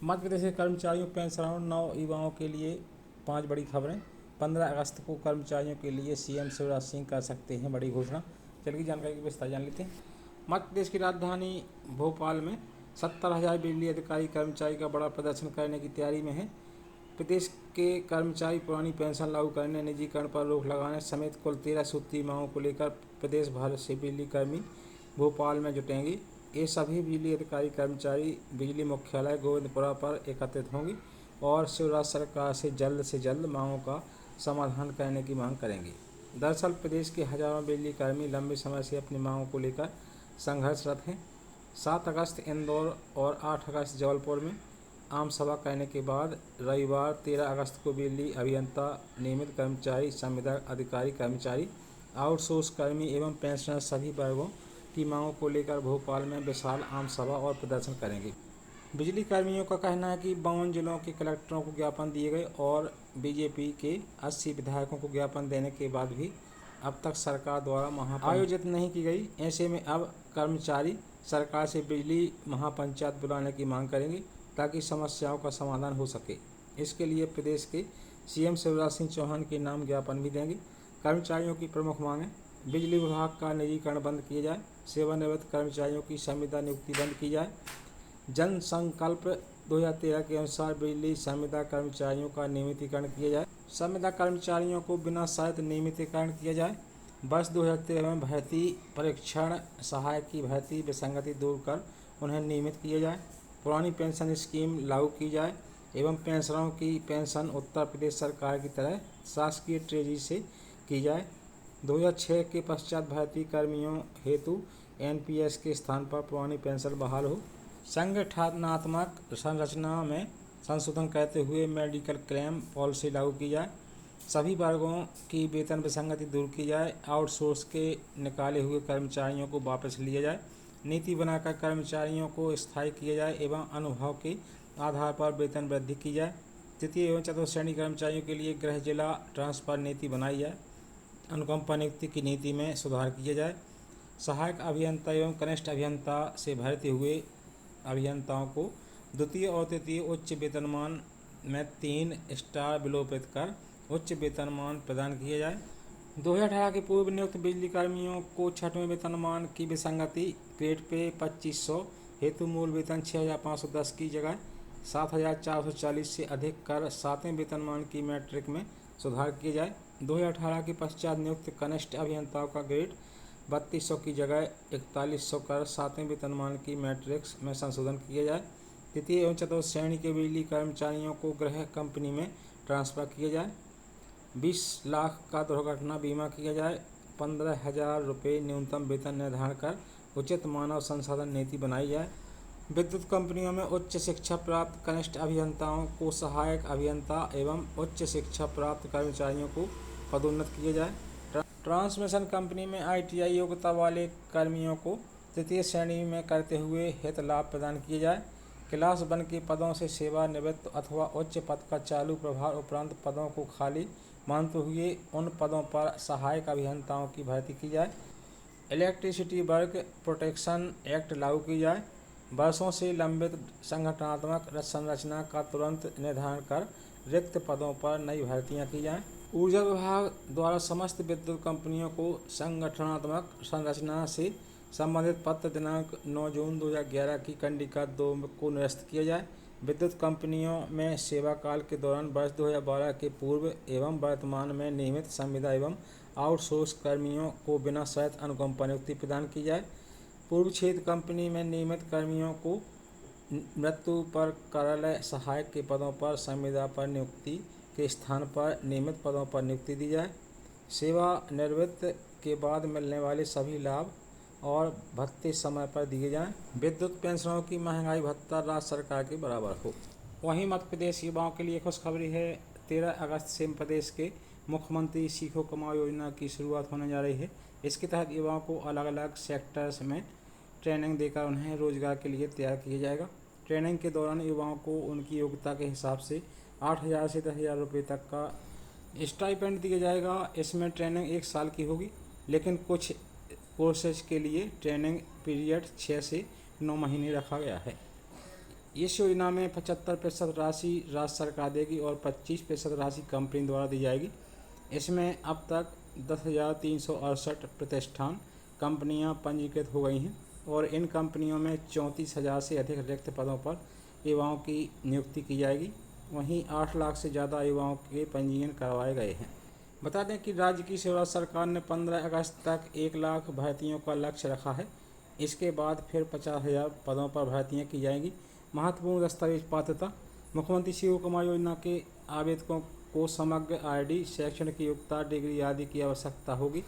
मध्य प्रदेश के कर्मचारियों पेंशनरों नौ युवाओं के लिए 5 बड़ी खबरें। 15 अगस्त को कर्मचारियों के लिए सीएम शिवराज सिंह कर सकते हैं बड़ी घोषणा। चलिए जानकारी की विस्तार जान लेते हैं। मध्य प्रदेश की राजधानी भोपाल में 70,000 बिजली अधिकारी कर्मचारी का बड़ा प्रदर्शन करने की तैयारी में है। प्रदेश के कर्मचारी पुरानी पेंशन लागू करने, निजीकरण पर रोक लगाने समेत कुल 13 सूत्री मांगों को लेकर प्रदेश भर से बिजली कर्मी भोपाल में जुटेंगे। ये सभी बिजली अधिकारी कर्मचारी बिजली मुख्यालय गोविंदपुरा पर एकत्रित होंगे और शिवराज सरकार से जल्द मांगों का समाधान करने की मांग करेंगे। दरअसल प्रदेश के हजारों बिजली कर्मी लंबे समय से अपनी मांगों को लेकर संघर्षरत हैं। 7 अगस्त इंदौर और 8 अगस्त जबलपुर में आम सभा करने के बाद रविवार 13 अगस्त को बिजली अभियंता, नियमित कर्मचारी, संविदा अधिकारी कर्मचारी, आउटसोर्स कर्मी एवं पेंशनर सभी वर्गों की मांगों को लेकर भोपाल में विशाल आम सभा और प्रदर्शन करेंगे। बिजली कर्मियों का कहना है कि 52 जिलों के कलेक्टरों को ज्ञापन दिए गए और बीजेपी के 80 विधायकों को ज्ञापन देने के बाद भी अब तक सरकार द्वारा महापंचायत आयोजित नहीं की गई। ऐसे में अब कर्मचारी सरकार से बिजली महापंचायत बुलाने की मांग करेंगे ताकि समस्याओं का समाधान हो सके। इसके लिए प्रदेश के सीएम शिवराज सिंह चौहान के नाम ज्ञापन भी देंगे। कर्मचारियों की प्रमुख मांगें: बिजली विभाग का निजीकरण बंद किया जाए, सेवानिवृत्त कर्मचारियों की संविदा नियुक्ति बंद की जाए, जन संकल्प 2013 के अनुसार बिजली संविदा कर्मचारियों का नियमितीकरण किया जाए, संविदा कर्मचारियों को बिना शर्त नियमितीकरण किया जाए, वर्ष 2013 में भर्ती परीक्षण सहायक की भर्ती विसंगति दूर कर उन्हें नियमित किया जाए, पुरानी पेंशन स्कीम लागू की जाए एवं पेंशनरों की पेंशन उत्तर प्रदेश सरकार की तरह शासकीय ट्रेजरी से की जाए। 2006 के पश्चात भर्ती कर्मियों हेतु एनपीएस के स्थान पर पुरानी पेंशन बहाल हो। संगठनात्मक संरचना में संशोधन करते हुए मेडिकल क्लेम पॉलिसी लागू की जाए। सभी वर्गों की वेतन विसंगति दूर की जाए। आउटसोर्स के निकाले हुए कर्मचारियों को वापस लिया जाए। नीति बनाकर कर्मचारियों को स्थायी किया जाए एवं अनुभव के आधार पर वेतन वृद्धि की जाए। तृतीय एवं चतुर्थ श्रेणी कर्मचारियों के लिए गृह जिला ट्रांसफर नीति बनाई जाए। अनुकंपा नियुक्ति की नीति में सुधार किया जाए। सहायक अभियंता एवं कनिष्ठ अभियंता से भर्ती हुए अभियंताओं को द्वितीय और तृतीय उच्च वेतनमान में 3 स्टार विलोपित कर उच्च वेतनमान प्रदान किया जाए। 2018 के पूर्व नियुक्त बिजली कर्मियों को 6वें वेतनमान की विसंगति ग्रेड पे 2500 हेतु मूल वेतन 6,510 की जगह 7,440 से अधिक कर 7वें वेतनमान की मैट्रिक में सुधार किया जाए। 2018 के पश्चात नियुक्त कनिष्ठ अभियंताओं का ग्रेड 3200 की जगह 4100 कर 7वें वेतनमान की मैट्रिक्स में संशोधन किया जाए। तृतीय एवं चतुर्थ श्रेणी के बिजली कर्मचारियों को गृह कंपनी में ट्रांसफर किया जाए। 20 लाख का दुर्घटना बीमा किया जाए। 15,000 रुपये न्यूनतम वेतन निर्धारण कर उचित मानव संसाधन नीति बनाई जाए। विद्युत कंपनियों में उच्च शिक्षा प्राप्त कनिष्ठ अभियंताओं को सहायक अभियंता एवं उच्च शिक्षा प्राप्त कर्मचारियों को पदोन्नत किया जाए। ट्रांसमिशन कंपनी में ITI योग्यता वाले कर्मियों को तृतीय श्रेणी में करते हुए हित लाभ प्रदान किए जाए। क्लास 1 के पदों से सेवानिवृत्त अथवा उच्च पद का चालू प्रभार उपरांत पदों को खाली मानते हुए उन पदों पर सहायक अभियंताओं की भर्ती की जाए। इलेक्ट्रिसिटी वर्क प्रोटेक्शन एक्ट लागू की जाए। वर्षों से लंबित संगठनात्मक संरचना का तुरंत निर्धारण कर रिक्त पदों पर नई भर्तियां की जाएं। ऊर्जा विभाग द्वारा समस्त विद्युत कंपनियों को संगठनात्मक संरचना से संबंधित पत्र दिनांक 9 जून 2011 की कंडिका 2 को निरस्त किया जाए। विद्युत कंपनियों में सेवा काल के दौरान वर्ष 2012 के पूर्व एवं वर्तमान में नियमित संविदा एवं आउटसोर्स कर्मियों को बिना शर्त अनुकंपा नियुक्ति प्रदान की जाए। पूर्व क्षेत्र कंपनी में नियमित कर्मियों को मृत्यु पर कार्यालय सहायक के पदों पर संविदा पर नियुक्ति के स्थान पर नियमित पदों पर नियुक्ति दी जाए। सेवानिवृत्त के बाद मिलने वाले सभी लाभ और भत्ते समय पर दिए जाएं। विद्युत पेंशनों की महंगाई भत्ता राज्य सरकार के बराबर हो। वहीं मध्य प्रदेश युवाओं के लिए खुशखबरी है। 13 अगस्त से प्रदेश के मुख्यमंत्री सीखो कमाओ योजना की शुरुआत होने जा रही है। इसके तहत युवाओं को अलग अलग सेक्टर्स में ट्रेनिंग देकर उन्हें रोजगार के लिए तैयार किया जाएगा। ट्रेनिंग के दौरान युवाओं को उनकी योग्यता के हिसाब से 8,000 से 10,000 रुपये तक का स्टाइपेंड दिया जाएगा। इसमें ट्रेनिंग 1 साल की होगी, लेकिन कुछ कोर्सेज के लिए ट्रेनिंग पीरियड 6 से 9 महीने रखा गया है। इस योजना में 75% राशि राज्य सरकार देगी और 25% राशि कंपनी द्वारा दी जाएगी। इसमें अब तक 10,368 प्रतिष्ठान कंपनियां पंजीकृत हो गई हैं और इन कंपनियों में 34,000 से अधिक रिक्त पदों पर युवाओं की नियुक्ति की जाएगी। वहीं 8 लाख से ज़्यादा युवाओं के पंजीयन करवाए गए हैं। बता दें कि राज्य की शिवराज सरकार ने 15 अगस्त तक 1 लाख भर्तियों का लक्ष्य रखा है। इसके बाद फिर 50,000 पदों पर भर्तियाँ की जाएंगी। महत्वपूर्ण दस्तावेज पात्रता। मुख्यमंत्री शिव कुमार योजना के आवेदकों को समग्र आईडी, शैक्षणिक योग्यता, डिग्री आदि की आवश्यकता होगी।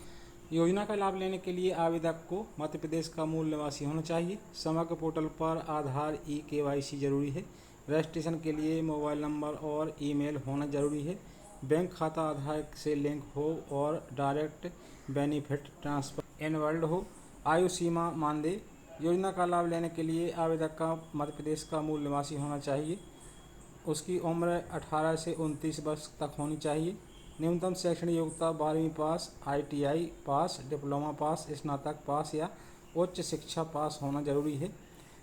योजना का लाभ लेने के लिए आवेदक को मध्य प्रदेश का मूल निवासी होना चाहिए। समग्र पोर्टल पर आधार KYC जरूरी है। रजिस्ट्रेशन के लिए मोबाइल नंबर और ईमेल होना जरूरी है। बैंक खाता आधार से लिंक हो और डायरेक्ट बेनिफिट ट्रांसफर इनवॉल्व हो। आयु सीमा मानदेय। योजना का लाभ लेने के लिए आवेदक का मध्य प्रदेश का मूल निवासी होना चाहिए। उसकी उम्र 18 से 29 वर्ष तक होनी चाहिए। न्यूनतम शैक्षणिक योग्यता 12वीं पास, ITI पास, डिप्लोमा पास, स्नातक पास या उच्च शिक्षा पास होना जरूरी है।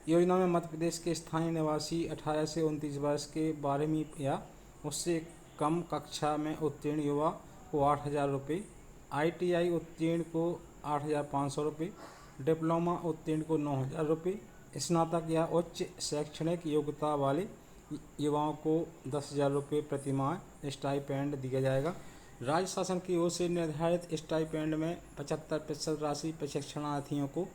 योजना में मध्य प्रदेश के स्थानीय निवासी 18 से 29 वर्ष के 12वीं या उससे कम कक्षा में उत्तीर्ण युवा को 8,000 रुपये, ITI उत्तीर्ण को 8,500 रुपये, डिप्लोमा उत्तीर्ण को 9,000 रुपये, स्नातक या उच्च शैक्षणिक योग्यता वाले युवाओं को 10,000 रुपये प्रति माह स्टाइपेंड दिया जाएगा। राज्य शासन की ओर से निर्धारित स्टाइपेंड में 75% राशि प्रशिक्षणार्थियों को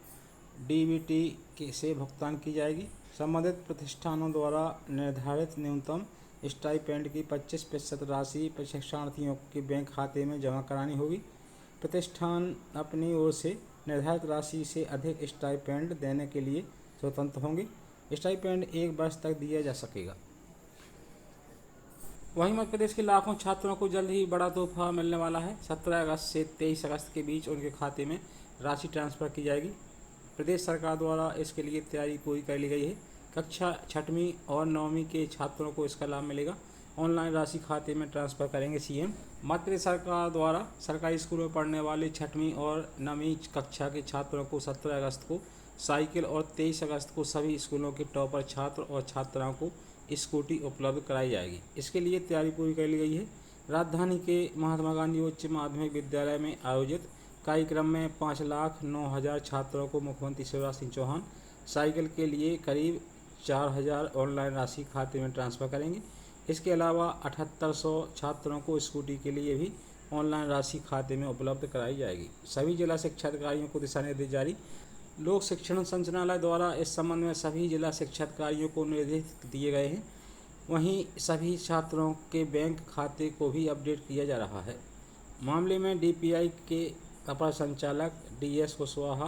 DBT से भुगतान की जाएगी। संबंधित प्रतिष्ठानों द्वारा निर्धारित न्यूनतम स्टाइपेंड की 25% राशि प्रशिक्षणार्थियों के बैंक खाते में जमा करानी होगी। प्रतिष्ठान अपनी ओर से निर्धारित राशि से अधिक स्टाइपेंड देने के लिए स्वतंत्र होंगे। स्टाइपेंड 1 वर्ष तक दिया जा सकेगा। वहीं मध्य प्रदेश के लाखों छात्रों को जल्द ही बड़ा तोहफा मिलने वाला है। 17 अगस्त से 23 अगस्त के बीच उनके खाते में राशि ट्रांसफ़र की जाएगी। प्रदेश सरकार द्वारा इसके लिए तैयारी पूरी कर ली गई है। कक्षा 6वीं और 9वीं के छात्रों को इसका लाभ मिलेगा। ऑनलाइन राशि खाते में ट्रांसफ़र करेंगे CM। मध्य प्रदेश सरकार द्वारा सरकारी स्कूलों में पढ़ने वाले 6वीं और 9वीं कक्षा के छात्रों को 17 अगस्त को साइकिल और 23 अगस्त को सभी स्कूलों के टॉपर छात्र और छात्राओं को स्कूटी उपलब्ध कराई जाएगी। इसके लिए तैयारी पूरी कर ली गई है। राजधानी के महात्मा गांधी उच्च माध्यमिक विद्यालय में आयोजित कार्यक्रम में 5,09,000 छात्रों को मुख्यमंत्री शिवराज सिंह चौहान साइकिल के लिए करीब 4,000 ऑनलाइन राशि खाते में ट्रांसफ़र करेंगे। इसके अलावा 7,800 छात्रों को स्कूटी के लिए भी ऑनलाइन राशि खाते में उपलब्ध कराई जाएगी। सभी जिला शिक्षा अधिकारियों को दिशा निर्देश जारी। लोक शिक्षण संचालनालय द्वारा इस संबंध में सभी जिला शिक्षा अधिकारियों को निर्देश दिए गए हैं। वहीं सभी छात्रों के बैंक खाते को भी अपडेट किया जा रहा है। मामले में DPI के अपर संचालक DS कुशवाहा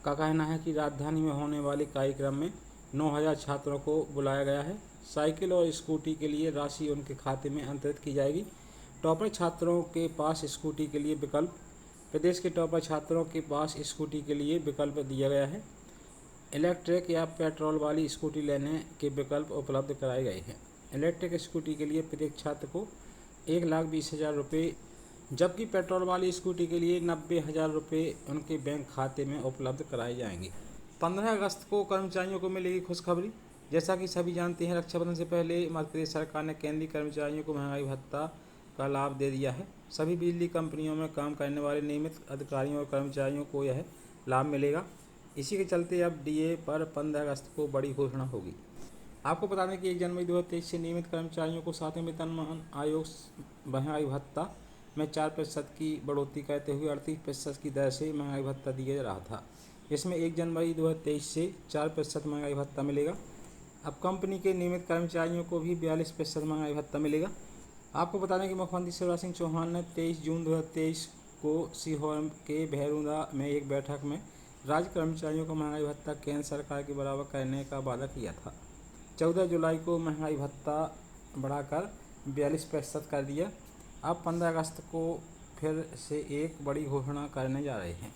का कहना है कि राजधानी में होने वाले कार्यक्रम में 9,000 छात्रों को बुलाया गया है। साइकिल और स्कूटी के लिए राशि उनके खाते में अंतरित की जाएगी। टॉपर छात्रों के पास स्कूटी के लिए विकल्प। प्रदेश के टॉपर छात्रों के पास स्कूटी के लिए विकल्प दिया गया है। इलेक्ट्रिक या पेट्रोल वाली स्कूटी लेने के विकल्प उपलब्ध कराए गए हैं। इलेक्ट्रिक स्कूटी के लिए प्रत्येक छात्र को 1,20,000 रुपये, जबकि पेट्रोल वाली स्कूटी के लिए 90,000 रुपये उनके बैंक खाते में उपलब्ध कराए जाएंगे। 15 अगस्त को कर्मचारियों को मिलेगी खुशखबरी। जैसा कि सभी जानते हैं, रक्षाबंधन से पहले मध्य प्रदेश सरकार ने केंद्रीय कर्मचारियों को महंगाई भत्ता का लाभ दे दिया है। सभी बिजली कंपनियों में काम करने वाले नियमित अधिकारियों और कर्मचारियों को यह लाभ मिलेगा। इसी के चलते अब DA पर 15 अगस्त को बड़ी घोषणा होगी। आपको बता दें कि 1 जनवरी 2023 से नियमित कर्मचारियों को 7वें वेतनमान आयोग महंगाई भत्ता में 4% की बढ़ोतरी करते हुए 38% की दर से महंगाई भत्ता दिया जा रहा था। इसमें 1 जनवरी 2023 से 4% महंगाई भत्ता मिलेगा। अब कंपनी के नियमित कर्मचारियों को भी 42% महंगाई भत्ता मिलेगा। आपको बता दें कि मुख्यमंत्री शिवराज सिंह चौहान ने 23 जून 2023 को सीहोर के भैरूदा में एक बैठक में राज्य कर्मचारियों को महंगाई भत्ता केंद्र सरकार के बराबर करने का वादा किया था। 14 जुलाई को महंगाई भत्ता बढ़ाकर 42% कर दिया। अब 15 अगस्त को फिर से एक बड़ी घोषणा करने जा रहे हैं।